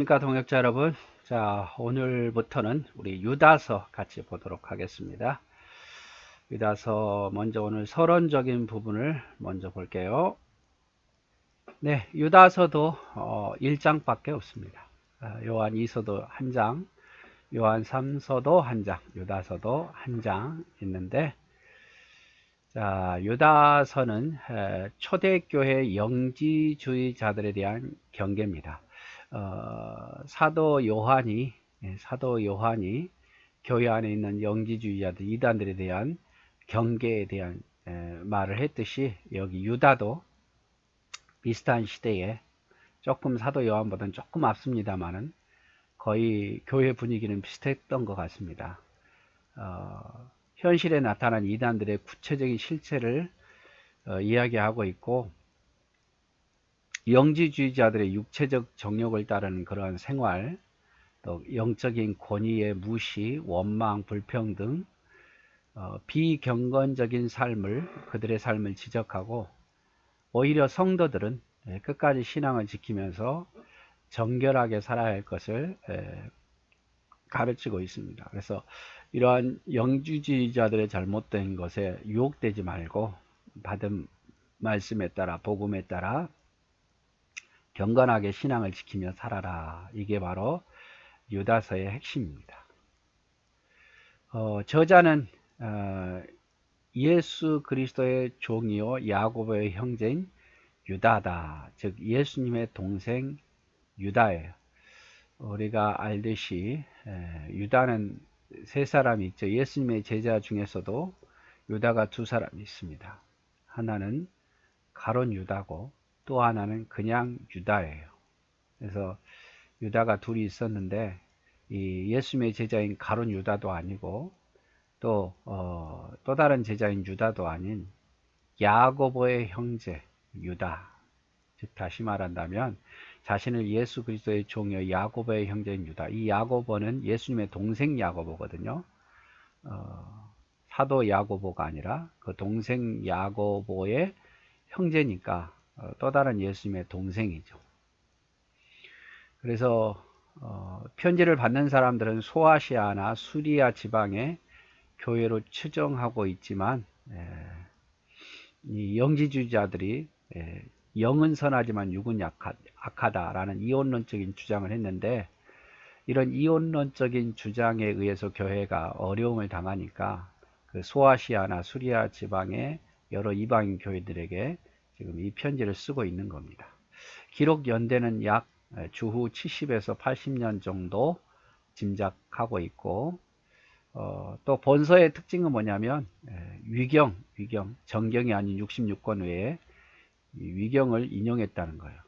그러니까 동역자 여러분, 자 오늘부터는 우리 유다서 같이 보도록 하겠습니다. 유다서 먼저 오늘 서론적인 부분을 먼저 볼게요. 네, 유다서도 1장밖에 없습니다. 요한 2서도 1장, 요한 3서도 1장, 유다서도 1장 있는데, 자 유다서는 초대교회 영지주의자들에 대한 경계입니다. 사도 요한이 교회 안에 있는 영지주의자들 이단들에 대한 경계에 대한 말을 했듯이, 여기 유다도 비슷한 시대에 조금 사도 요한보다는 조금 앞섭니다만은 거의 교회 분위기는 비슷했던 것 같습니다. 현실에 나타난 이단들의 구체적인 실체를 이야기하고 있고, 영지주의자들의 육체적 정욕을 따르는 그러한 생활, 또 영적인 권위의 무시, 원망, 불평등, 비경건적인 그들의 삶을 지적하고, 오히려 성도들은 끝까지 신앙을 지키면서 정결하게 살아야 할 것을 가르치고 있습니다. 그래서 이러한 영지주의자들의 잘못된 것에 유혹되지 말고 받은 말씀에 따라, 복음에 따라 경건하게 신앙을 지키며 살아라. 이게 바로 유다서의 핵심입니다. 저자는 예수 그리스도의 종이요 야고보의 형제인 유다다. 즉 예수님의 동생 유다예요. 우리가 알듯이 유다는 세 사람이 있죠. 예수님의 제자 중에서도 유다가 두 사람이 있습니다. 하나는 가룟 유다고 또 하나는 그냥 유다예요. 그래서 유다가 둘이 있었는데, 이 예수님의 제자인 가룟 유다도 아니고 또 다른 제자인 유다도 아닌 야고보의 형제 유다. 즉 다시 말한다면 자신을 예수 그리스도의 종이요 야고보의 형제인 유다. 이 야고보는 예수님의 동생 야고보거든요. 사도 야고보가 아니라 그 동생 야고보의 형제니까 또 다른 예수님의 동생이죠. 그래서 편지를 받는 사람들은 소아시아나 수리아 지방의 교회로 추정하고 있지만, 이 영지주의자들이 영은 선하지만 육은 악하다라는 이원론적인 주장을 했는데, 이런 이원론적인 주장에 의해서 교회가 어려움을 당하니까 그 소아시아나 수리아 지방의 여러 이방인 교회들에게 지금 이 편지를 쓰고 있는 겁니다. 기록 연대는 약 주후 70에서 80년 정도 짐작하고 있고, 또 본서의 특징은 뭐냐면 위경, 정경이 아닌 66권 외에 위경을 인용했다는 거예요.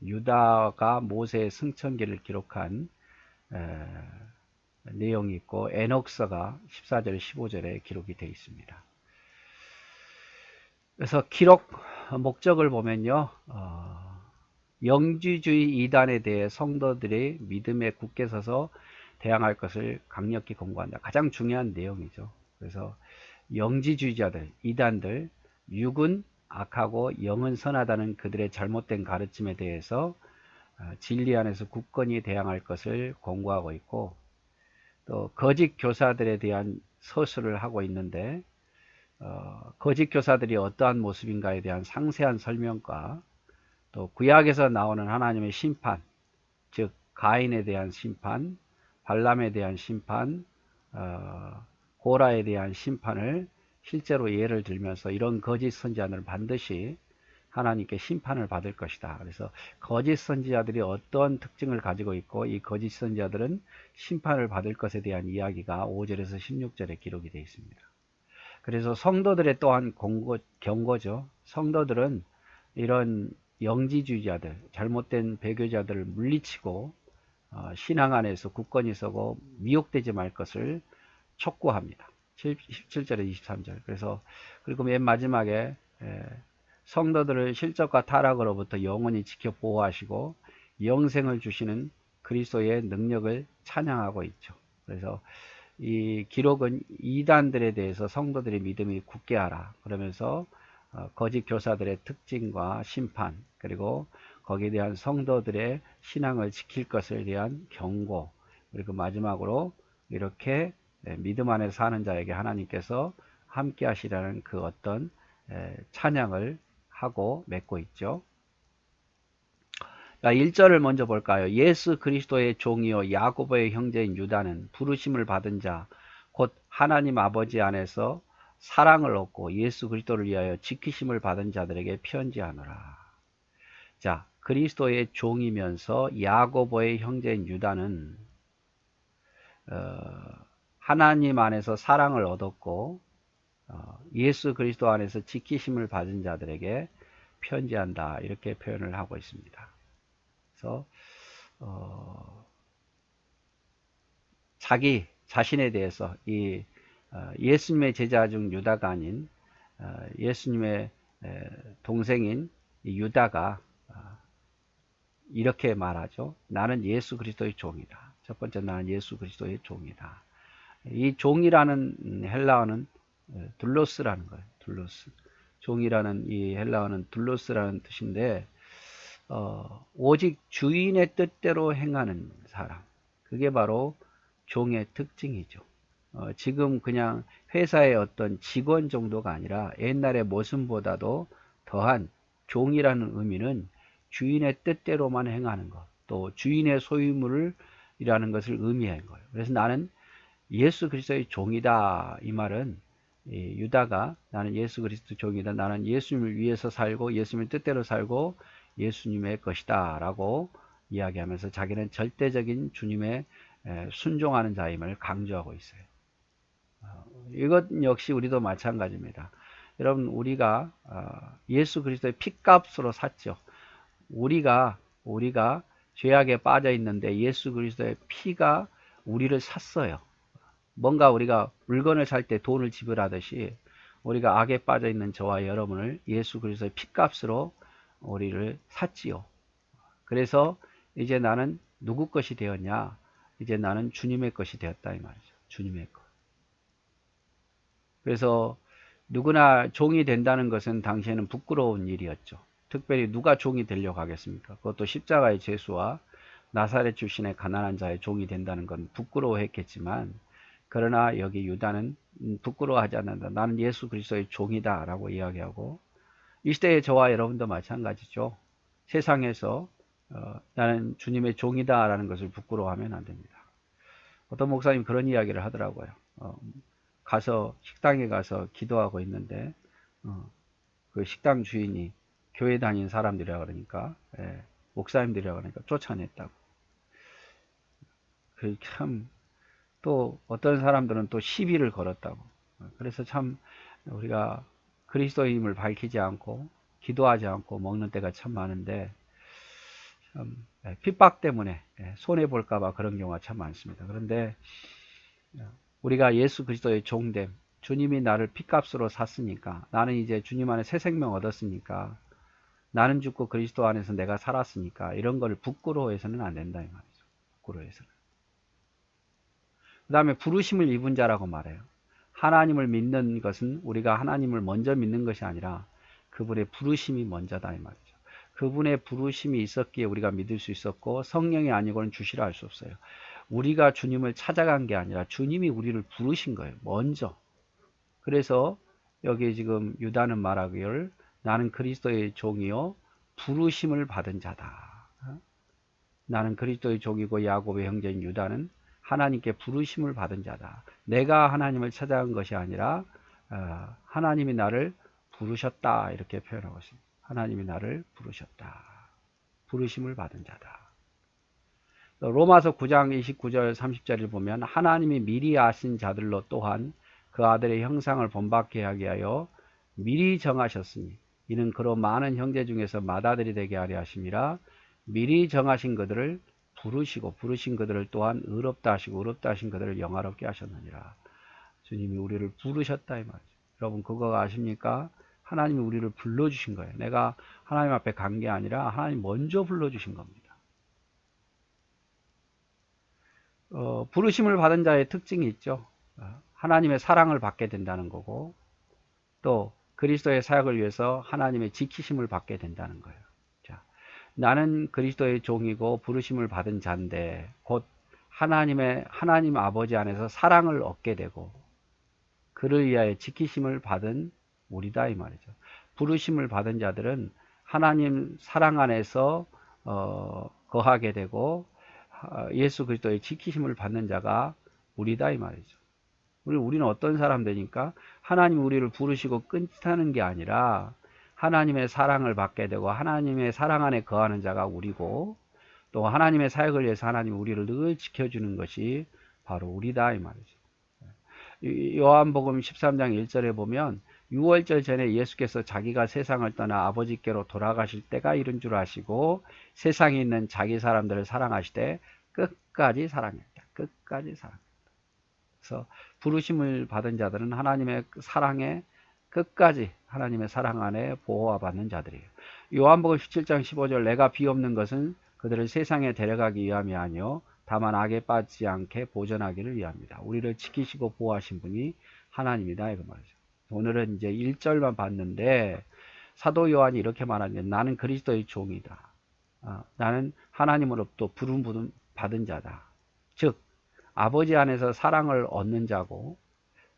유다가 모세의 승천기를 기록한 내용이 있고, 에녹서가 14절 15절에 기록이 되어 있습니다. 그래서 기록 목적을 보면요, 영지주의 이단에 대해 성도들이 믿음에 굳게 서서 대항할 것을 강력히 권고한다. 가장 중요한 내용이죠. 그래서 영지주의자들, 이단들, 육은 악하고 영은 선하다는 그들의 잘못된 가르침에 대해서 진리 안에서 굳건히 대항할 것을 권고하고 있고, 또 거짓 교사들에 대한 서술을 하고 있는데, 거짓 교사들이 어떠한 모습인가에 대한 상세한 설명과, 또 구약에서 나오는 하나님의 심판, 즉 가인에 대한 심판, 발람에 대한 심판, 고라에 대한 심판을 실제로 예를 들면서, 이런 거짓 선지자들은 반드시 하나님께 심판을 받을 것이다. 그래서 거짓 선지자들이 어떤 특징을 가지고 있고, 이 거짓 선지자들은 심판을 받을 것에 대한 이야기가 5절에서 16절에 기록이 되어 있습니다. 그래서 성도들의 또한 경고죠. 성도들은 이런 영지주의자들, 잘못된 배교자들을 물리치고 신앙 안에서 굳건히 서고 미혹되지 말 것을 촉구합니다. 17절에 23절. 그리고 맨 마지막에 성도들을 실적과 타락으로부터 영원히 지켜 보호하시고 영생을 주시는 그리스도의 능력을 찬양하고 있죠. 그래서 이 기록은 이단들에 대해서 성도들의 믿음이 굳게 하라 그러면서 거짓 교사들의 특징과 심판, 그리고 거기에 대한 성도들의 신앙을 지킬 것에 대한 경고, 그리고 마지막으로 이렇게 믿음 안에 사는 자에게 하나님께서 함께 하시라는 그 어떤 찬양을 하고 맺고 있죠. 1절을 먼저 볼까요? 예수 그리스도의 종이요 야고보의 형제인 유다는 부르심을 받은 자, 곧 하나님 아버지 안에서 사랑을 얻고 예수 그리스도를 위하여 지키심을 받은 자들에게 편지하노라. 자, 그리스도의 종이면서 야고보의 형제인 유다는 하나님 안에서 사랑을 얻었고 예수 그리스도 안에서 지키심을 받은 자들에게 편지한다, 이렇게 표현을 하고 있습니다. 그래서 자기 자신에 대해서 이 예수님의 제자 중 유다가 아닌 예수님의 동생인 유다가 이렇게 말하죠. 나는 예수 그리스도의 종이다. 첫 번째, 나는 예수 그리스도의 종이다. 이 종이라는 헬라어는 둘로스라는 거예요. 둘로스. 종이라는 이 헬라어는 둘로스라는 뜻인데 오직 주인의 뜻대로 행하는 사람, 그게 바로 종의 특징이죠. 지금 그냥 회사의 어떤 직원 정도가 아니라 옛날의 모습보다도 더한 종이라는 의미는 주인의 뜻대로만 행하는 것, 또 주인의 소유물이라는 것을 의미하는 거예요. 그래서 나는 예수 그리스도의 종이다, 이 말은 유다가 나는 예수 그리스도 종이다, 나는 예수님을 위해서 살고 예수님의 뜻대로 살고 예수님의 것이다 라고 이야기하면서 자기는 절대적인 주님의 순종하는 자임을 강조하고 있어요. 이것 역시 우리도 마찬가지입니다. 여러분, 우리가 예수 그리스도의 핏값으로 샀죠. 우리가 죄악에 빠져 있는데 예수 그리스도의 피가 우리를 샀어요. 뭔가 우리가 물건을 살 때 돈을 지불하듯이 우리가 악에 빠져 있는 저와 여러분을 예수 그리스도의 핏값으로 우리를 샀지요. 그래서 이제 나는 누구 것이 되었냐? 이제 나는 주님의 것이 되었다, 이 말이죠. 주님의 것. 그래서 누구나 종이 된다는 것은 당시에는 부끄러운 일이었죠. 특별히 누가 종이 되려고 하겠습니까? 그것도 십자가의 죄수와 나사렛 출신의 가난한 자의 종이 된다는 건 부끄러워했겠지만, 그러나 여기 유다는 부끄러워하지 않는다. 나는 예수 그리스도의 종이다 라고 이야기하고, 이 시대의 저와 여러분도 마찬가지죠. 세상에서 나는 주님의 종이다 라는 것을 부끄러워하면 안 됩니다. 어떤 목사님 그런 이야기를 하더라고요. 식당에 가서 기도하고 있는데 그 식당 주인이 교회 다니는 사람들이라 그러니까, 목사님들이라 그러니까 쫓아냈다고. 참, 또 어떤 사람들은 또 시비를 걸었다고. 그래서 참 우리가 그리스도의 힘을 밝히지 않고 기도하지 않고 먹는 때가 참 많은데, 참 핍박 때문에 손해 볼까 봐 그런 경우가 참 많습니다. 그런데 우리가 예수 그리스도의 종됨, 주님이 나를 핏값으로 샀으니까, 나는 이제 주님 안에 새 생명 얻었으니까, 나는 죽고 그리스도 안에서 내가 살았으니까, 이런 걸 부끄러워해서는 안 된다, 이 말이죠. 부끄러워해서는. 그 다음에 부르심을 입은 자라고 말해요. 하나님을 믿는 것은 우리가 하나님을 먼저 믿는 것이 아니라 그분의 부르심이 먼저다, 이 말이죠. 그분의 부르심이 있었기에 우리가 믿을 수 있었고, 성령이 아니고는 주시라 할 수 없어요. 우리가 주님을 찾아간 게 아니라 주님이 우리를 부르신 거예요, 먼저. 그래서 여기 지금 유다는 말하기를 나는 그리스도의 종이요 부르심을 받은 자다. 나는 그리스도의 종이고 야곱의 형제인 유다는 하나님께 부르심을 받은 자다. 내가 하나님을 찾아간 것이 아니라 하나님이 나를 부르셨다, 이렇게 표현하고 있습니다. 하나님이 나를 부르셨다. 부르심을 받은 자다. 로마서 9장 29절 30절을 보면 하나님이 미리 아신 자들로 또한 그 아들의 형상을 본받게 하게 하여 미리 정하셨으니 이는 그로 많은 형제 중에서 맏아들이 되게 하려 하심이라. 미리 정하신 그들을 부르시고 부르신 그들을 또한 의롭다 하시고 의롭다 하신 그들을 영화롭게 하셨느니라. 주님이 우리를 부르셨다, 이 말이죠. 여러분 그거 아십니까? 하나님이 우리를 불러주신 거예요. 내가 하나님 앞에 간 게 아니라 하나님 먼저 불러주신 겁니다. 부르심을 받은 자의 특징이 있죠. 하나님의 사랑을 받게 된다는 거고, 또 그리스도의 사역을 위해서 하나님의 지키심을 받게 된다는 거예요. 자, 나는 그리스도의 종이고 부르심을 받은 자인데 곧 하나님 아버지 안에서 사랑을 얻게 되고 그를 위하여 지키심을 받은 우리다 이 말이죠. 부르심을 받은 자들은 하나님 사랑 안에서 거하게 되고 예수 그리스도의 지키심을 받는 자가 우리다 이 말이죠. 우리는 어떤 사람 되니까 하나님 우리를 부르시고 끊다는 게 아니라 하나님의 사랑을 받게 되고 하나님의 사랑 안에 거하는 자가 우리고 또 하나님의 사역을 위해서 하나님 우리를 늘 지켜주는 것이 바로 우리다 이 말이죠. 요한복음 13장 1절에 보면 6월절 전에 예수께서 자기가 세상을 떠나 아버지께로 돌아가실 때가 이른 줄 아시고 세상에 있는 자기 사람들을 사랑하시되 끝까지 사랑했다. 끝까지 사랑했다. 그래서 부르심을 받은 자들은 하나님의 사랑에 끝까지 하나님의 사랑 안에 보호받는 자들이에요. 요한복음 17장 15절 내가 비옵는 것은 그들을 세상에 데려가기 위함이 아니요 다만 악에 빠지지 않게 보존하기를 위함이다. 우리를 지키시고 보호하신 분이 하나님이다 이거 말이죠. 오늘은 이제 1절만 봤는데 사도 요한이 이렇게 말하는 나는 그리스도의 종이다. 나는 하나님으로부터 부름 받은 자다. 즉 아버지 안에서 사랑을 얻는 자고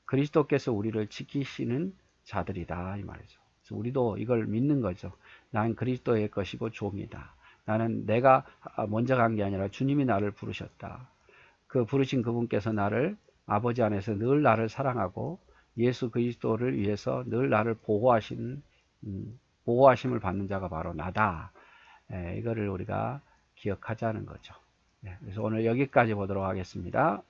그리스도께서 우리를 지키시는 자들이다 이 말이죠. 그래서 우리도 이걸 믿는 거죠. 나는 그리스도의 것이고 종이다. 나는 내가 먼저 간 게 아니라 주님이 나를 부르셨다. 그 부르신 그분께서 나를 아버지 안에서 늘 나를 사랑하고 예수 그리스도를 위해서 늘 나를 보호하심을 받는 자가 바로 나다. 이거를 우리가 기억하자는 거죠. 그래서 오늘 여기까지 보도록 하겠습니다.